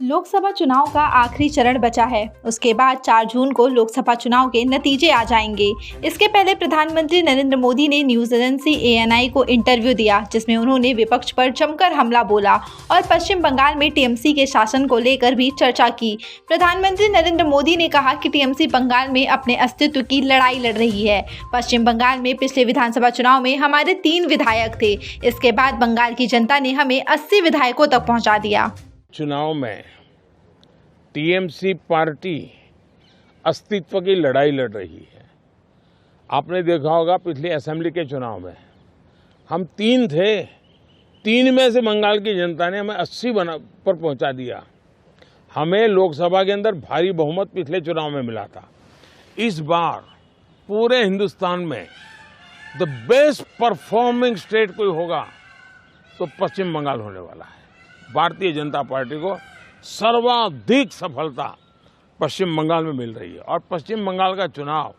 लोकसभा चुनाव का आखिरी चरण बचा है। उसके बाद 4 जून को लोकसभा चुनाव के नतीजे आ जाएंगे। इसके पहले प्रधानमंत्री नरेंद्र मोदी ने न्यूज एजेंसी ANI को इंटरव्यू दिया, जिसमें उन्होंने विपक्ष पर जमकर हमला बोला और पश्चिम बंगाल में TMC के शासन को लेकर भी चर्चा की। प्रधानमंत्री नरेंद्र मोदी ने कहा कि TMC बंगाल में अपने अस्तित्व की लड़ाई लड़ रही है। पश्चिम बंगाल में पिछले विधानसभा चुनाव में हमारे 3 विधायक थे। इसके बाद बंगाल की जनता ने हमें 80 विधायकों तक पहुँचा दिया। चुनाव में TMC पार्टी अस्तित्व की लड़ाई लड़ रही है। आपने देखा होगा पिछले असेंबली के चुनाव में हम 3 थे, 3 में से बंगाल की जनता ने हमें 80 पर पहुंचा दिया। हमें लोकसभा के अंदर भारी बहुमत पिछले चुनाव में मिला था। इस बार पूरे हिंदुस्तान में द बेस्ट परफॉर्मिंग स्टेट कोई होगा तो पश्चिम बंगाल होने वाला है। भारतीय जनता पार्टी को सर्वाधिक सफलता पश्चिम बंगाल में मिल रही है और पश्चिम बंगाल का चुनाव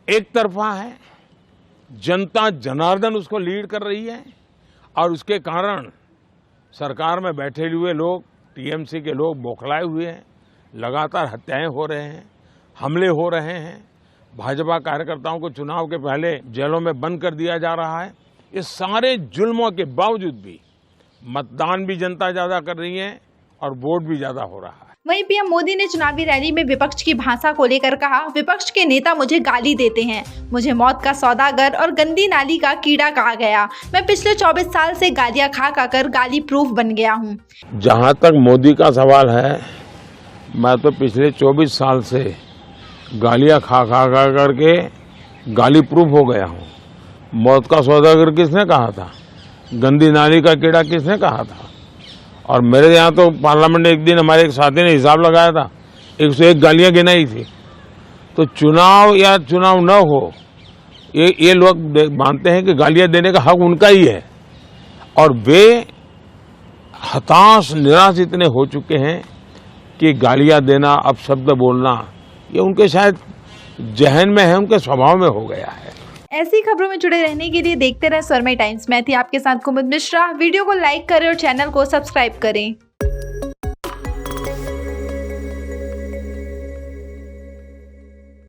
एक तरफा है। जनता जनार्दन उसको लीड कर रही है और उसके कारण सरकार में बैठे हुए लोग, TMC के लोग बौखलाए हुए हैं। लगातार हत्याएं हो रहे हैं, हमले हो रहे हैं। भाजपा कार्यकर्ताओं को चुनाव के पहले जेलों में बंद कर दिया जा रहा है। ये सारे जुल्मों के बावजूद भी मतदान भी जनता ज्यादा कर रही है और वोट भी ज्यादा हो रहा है। वहीं PM मोदी ने चुनावी रैली में विपक्ष की भाषा को लेकर कहा, विपक्ष के नेता मुझे गाली देते हैं। मुझे मौत का सौदागर और गंदी नाली का कीड़ा कहा गया। मैं पिछले 24 साल से गालियां खा कर गाली प्रूफ बन गया हूं। जहां तक मोदी का सवाल है, मैं तो पिछले 24 साल से गालियां खा करके गाली प्रूफ हो गया हूं। मौत का सौदागर किसने कहा था? गंदी नाली का कीड़ा किसने कहा था? और मेरे यहाँ तो पार्लियामेंट में एक दिन हमारे एक साथी ने हिसाब लगाया था, 101 गालियां गिनाई थी। तो चुनाव या चुनाव न हो, ये लोग मानते हैं कि गालियां देने का हक उनका ही है और वे हताश निराश इतने हो चुके हैं कि गालियां देना, अपशब्द बोलना, ये उनके शायद जहन में है, उनके स्वभाव में हो गया है। ऐसी खबरों में जुड़े रहने के लिए देखते रहें स्वर्मय टाइम्स। मैं थी आपके साथ कुमुद मिश्रा। वीडियो को लाइक करें और चैनल को सब्सक्राइब करें।